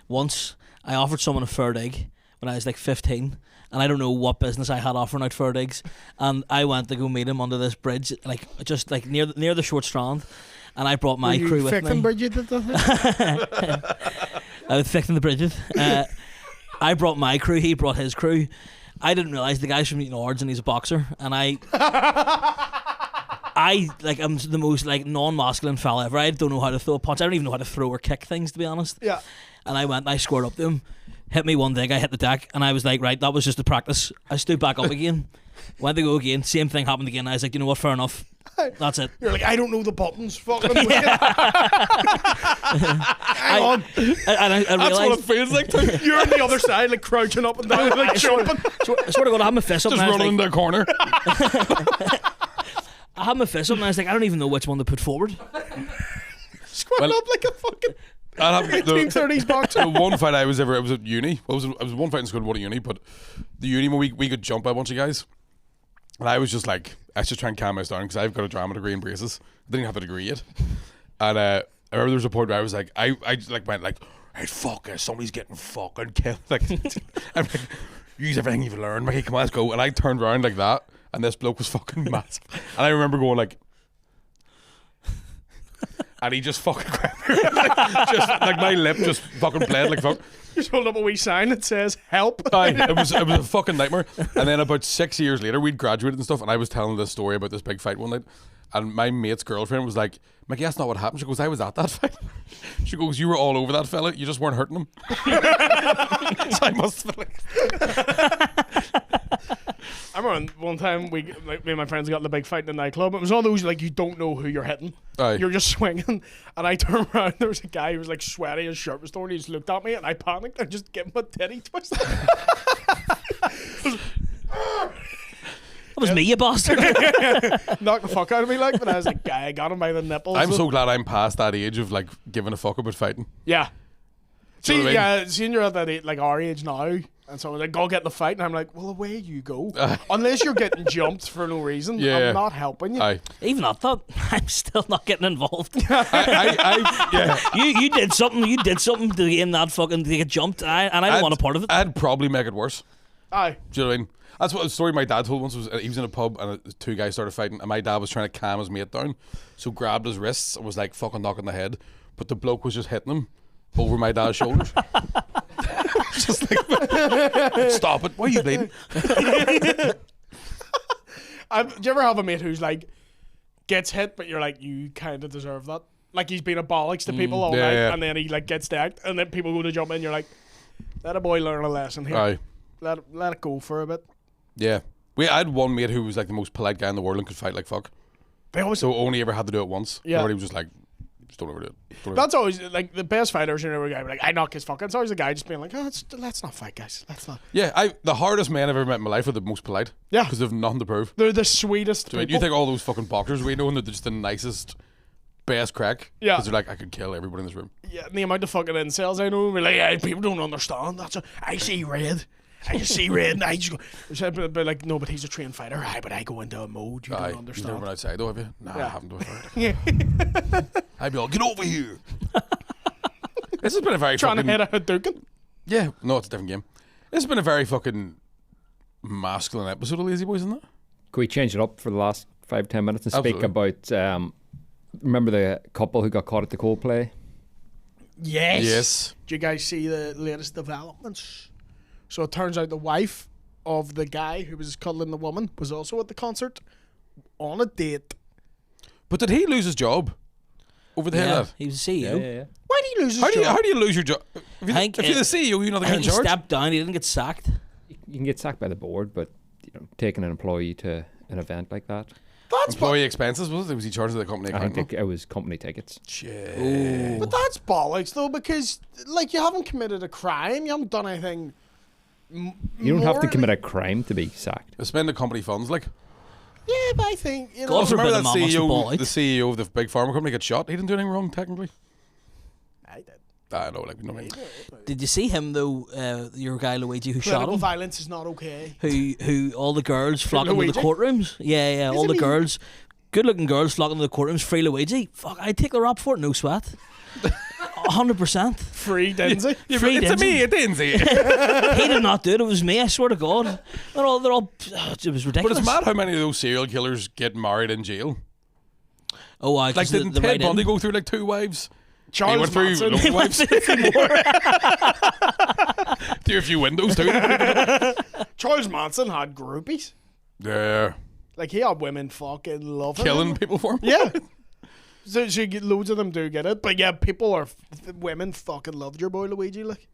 Once, I offered someone a third egg when I was like 15. And I don't know what business I had offering out third eggs. And I went to go meet him under this bridge, like just like near the short strand. And I brought my crew with me. Bridget did that? I was fixing the Bridget. I brought my crew, he brought his crew. I didn't realise the guy's from Newton Ards and he's a boxer. And I'm the most like non-masculine fella ever. I don't know how to throw a punch. I don't even know how to throw or kick things, to be honest. Yeah. And I went and I squared up to him. hit me one dig, I hit the deck, and I was like, right, that was just a practice. I stood back up again, went to go again, same thing happened again. I was like, you know what, fair enough. That's it. You're like, I don't know the buttons. Fucking Hang on. I That's what realised, it feels like. Too. You're on the other side, like crouching up and down, like jumping. I sort of got, I had my fist up, Just and I was running like, in the corner. I had my fist up, and I was like, I don't even know which one to put forward. Squatting Well- up like a fucking I'd have the 1930s boxer. one fight I was at uni. I was one fight in school, one at uni, but the uni we could jump by a bunch of guys. And I was just like, I was just trying to calm myself down because I've got a drama degree in braces. I didn't have the degree yet. And I remember there was a point where I was like, I just like went like, hey, fuck, somebody's getting fucking killed. Like, I'm like, use everything you've learned, Mickey, come on, let's go. And I turned around like that, and this bloke was fucking massive. And I remember going like, and he just fucking grabbed me. Just like my lip just fucking bled like fuck. Just hold up a wee sign that says "Help." Aye, it was a fucking nightmare. And then about 6 years later, we'd graduated and stuff, and I was telling this story about this big fight one night, and my mate's girlfriend was like, Mickey, that's not what happened. She goes, I was at that fight. She goes, you were all over that fella, you just weren't hurting him. So I must have been like, I remember one time me and my friends got in the big fight in the nightclub. It was one of those like you don't know who you're hitting. Aye. You're just swinging, and I turned around. There was a guy who was like sweaty, his shirt was torn. He just looked at me, and I panicked. I just gave him a titty twist. That was me, you bastard. Knocked the fuck out of me, like. But I was like, I got him by the nipples. I'm so glad I'm past that age of like giving a fuck about fighting. Yeah. Do you See, know what I mean? yeah, seeing you're at that age, like our age now, and someone's like, go get in the fight, and I'm like, well, away you go. Unless you're getting jumped for no reason, Yeah. I'm not helping you. Aye. Even at that, I'm still not getting involved. Yeah. You did something. You did something to gain that fucking to get jumped, and I don't want a part of it. I'd probably make it worse. Aye. Do you know what I mean? That's what the story my dad told once was. He was in a pub and two guys started fighting, and my dad was trying to calm his mate down, so grabbed his wrists and was like fucking knocking the head, but the bloke was just hitting him over my dad's shoulders. Just like, stop it! Why are you bleeding? Do you ever have a mate who's like gets hit, but you're like, you kind of deserve that? Like he's been a bollocks to people all yeah, night, yeah. and then he like gets decked, and then people go to jump in. You're like, let a boy learn a lesson here. Aye. Let it go for a bit. Yeah. I had one mate who was like the most polite guy in the world and could fight like fuck. They always. So only ever had to do it once. Yeah. Everybody was just like, just don't ever do it. Don't ever That's always like the best fighters. You know, a guy like I knock his fucking. It's always the guy just being like, oh, let's not fight, guys. Let's not. Yeah, the hardest men I've ever met in my life are the most polite. Yeah. Because they've nothing to prove. They're the sweetest Do you, people. you think all those fucking boxers we know and they're just the nicest, best crack? Yeah. Because they're like, I could kill everybody in this room. Yeah, and the amount of fucking incels I know, we're like, yeah, people don't understand. I see red. I just see red, and I just go. But like, no, but he's a trained fighter. Aye, but I go into a mode you Aye. don't You've never been understand. outside though, have you? Nah, Yeah. I haven't. Yeah. I'd be all, get over here. This has been a very Trying fucking... to hit a Hadouken. Yeah, no, it's a different game. This has been a very fucking masculine episode of LazyBoyz, isn't it? Can we change it up for the last 5-10 minutes and speak Absolutely. about remember the couple who got caught at the Coldplay? Yes. Yes. Do you guys see the latest developments? So it turns out the wife of the guy who was cuddling the woman was also at the concert on a date. But did he lose his job over the head Yeah, of that? he was the CEO. Why did he lose his How job? do you lose your job? If you're, I think, if you're the CEO, you're not the I guy in think he charge. stepped down. He didn't get sacked. You can get sacked by the board, but taking an employee to an event like that, That's Employee expenses, was it? Was he charged the company I account? think it was company tickets. Shit. But that's bollocks, though, because like you haven't committed a crime, you haven't done anything. You don't have to commit a crime to be sacked. They spend the company funds, like. Yeah, but I think you know. God Also, forbid remember a that man wants to ball CEO, out. the CEO of the big pharma company got shot? He didn't do anything wrong, technically. I did. I know, like, you know what I mean? Did you see him though? Your guy Luigi who shot Political him. violence is not okay. Who all the girls flocking to the Luigi? courtrooms. Yeah, all it the me? girls, good-looking girls flocking to the courtrooms. Free Luigi. Fuck, I'd take the rap for it. No sweat. 100%. Free Denzi. Yeah, Free but it's a me, it didn't see it. He did not do it. It was me. I swear to God. They're all. It was ridiculous. But it's mad how many of those serial killers get married in jail. Oh, I Like, didn't Ted Bundy go through like 2 wives? He Charles went through Manson. loads of wives. Through a few windows too. Charles Manson had groupies. Yeah. Like he had women fucking loving Killing him. people for him. Yeah. So you get loads of them do get it, but yeah, women fucking loved your boy Luigi. Like,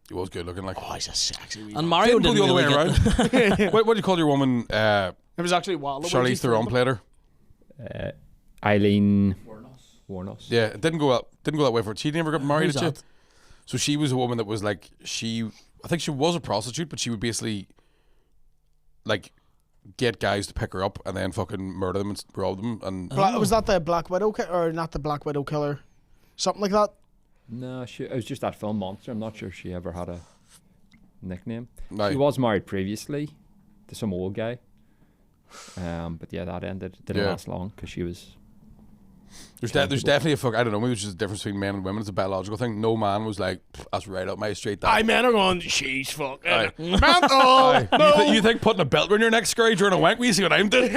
He was good looking, like. Oh, he's a sexy wee And man. Mario Didn't go didn't the other really way get around. what do you call your woman? It was actually wild. Charlize Theron played her. Eileen Warnos. Yeah, it didn't go that way for her. She never got married, Who's did she? that? So she was a woman that was like I think she was a prostitute, but she would basically like get guys to pick her up and then fucking murder them and rob them. And Was that the Black Widow or not the Black Widow killer? Something like that. No, it was just that film Monster. I'm not sure she ever had a nickname. no, She was married previously to some old guy. But yeah, that ended. Didn't Yeah. last long because she was. there's definitely a fuck. I don't know. Maybe it's just a difference between men and women. It's a biological thing. No man was like, that's right up my street. That. I men are going, she's fucking Aye. mental. Aye. No. You think putting a belt around your neck scary during a wank? We see what I'm doing.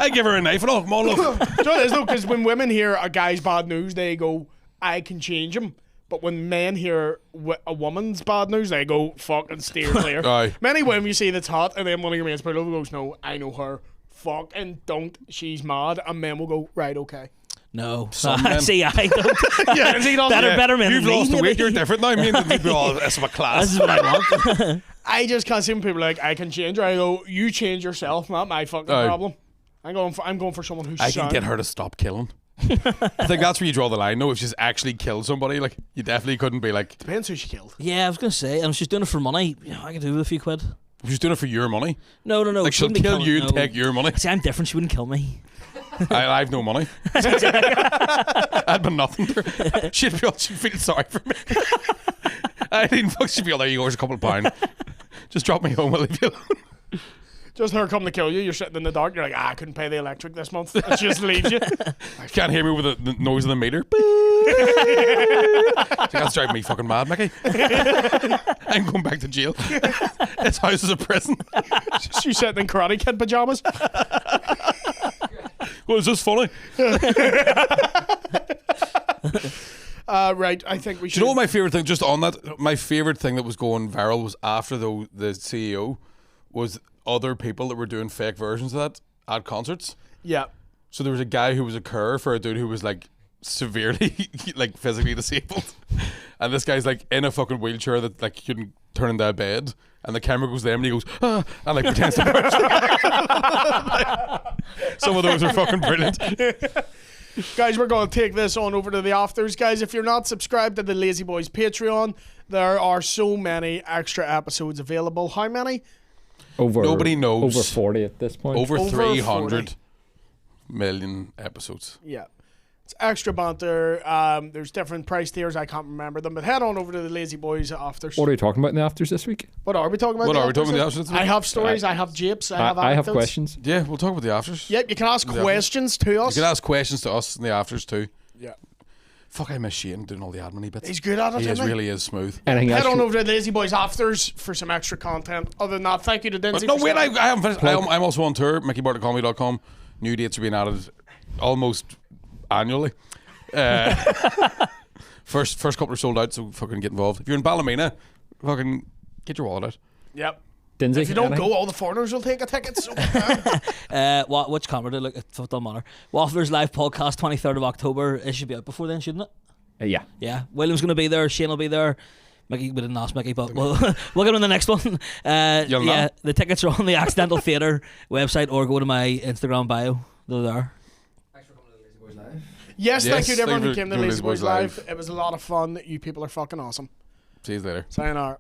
I give her a knife and all. Come on, look. Do you know what it is though? Because when women hear a guy's bad news, they go, I can change him. But when men hear a woman's bad news, they go, fucking steer clear. Aye. Many women you see that's hot, and then one of your mates put over goes, no, I know her. Fucking don't. She's mad. And men will go, right, okay. No. Some men. See, I don't. Yeah, is he not- better men You've than me, lost the weight. maybe. You're different now. I mean, people all that's my This class. is what I want. I just can't see when people are like, I can change her. I go, you change yourself, not my fucking Aye. problem. I'm going for someone who's I can get her to stop killing. I think that's where you draw the line. No, if she's actually killed somebody, like you definitely couldn't be like, Depends who she killed. Yeah, I was gonna say, and if she's doing it for money, I could do with a few quid. if she's doing it for your money. No. Like she she'll wouldn't be kill killing- you no. and take your money. See, I'm different. She wouldn't kill me. I've no money. I'd been nothing to her. She'd feel sorry for me. I didn't fuck. She'd be all there. You go, here's a couple of pounds. Just drop me home. I'll leave you alone. Just her come to kill you. You're sitting in the dark. You're like, I couldn't pay the electric this month. And she just leaves you. Can't hear me with the noise of the meter. That's driving me fucking mad, Mickey. I'm going back to jail. This house is a prison. She's sitting in Karate Kid pajamas. Well, is this funny? Right, I think we Do should. you know what my favourite thing, just on that, my favourite thing that was going viral was after the CEO was other people that were doing fake versions of that at concerts. Yeah. So there was a guy who was a carer for a dude who was like severely like physically disabled. And this guy's like in a fucking wheelchair that like he couldn't turn into a bed. And the camera goes to them and he goes, ah, and like pretends to push. Some of those are fucking brilliant. Guys, we're going to take this on over to the afters. Guys, if you're not subscribed to the LazyBoyz Patreon, there are so many extra episodes available. How many? Nobody knows. Over 40 at this point. Over Over 300 40. million episodes. Yeah. It's extra banter. There's different price tiers. I can't remember them. But head on over to the LazyBoyz afters. What are we talking about in the afters this week? What are we talking about? What the are we talking about afters? the afters? I have stories. I have japes. I have I have anecdotes. questions. Yeah, we'll talk about the afters. Yep, you can ask The afters. questions to us. You can ask questions to us in the afters too. Yeah. Fuck, I miss Shane doing all the admin bits. He's good at it, He isn't he? really is smooth. Anything Head else? on over to the LazyBoyz afters for some extra content. Other than that, thank you to But Dinsey. no, for wait, staying. I haven't finished. I'm also on tour, mickeybartlettcomedy.com. New dates are being added almost annually. First couple are sold out, so fucking get involved. If you're in Ballymena, fucking get your wallet out. Yep. Dinsey, If you don't anything? go, all the foreigners will take a ticket. So Which camera? Look, it doesn't matter. Wafflers live podcast 23rd of October. It should be out before then, shouldn't it? Yeah. Yeah. William's going to be there. Shane will be there. Mickey, we didn't ask Mickey, but we'll get on the next one. You'll know. Yeah, the tickets are on the Accidental Theatre website, or go to my Instagram bio. They're there. yes, thank you to everyone who thank you came to for doing LazyBoyz LazyBoyz Live. Live. It was a lot of fun. You people are fucking awesome. See you later. Sayonara.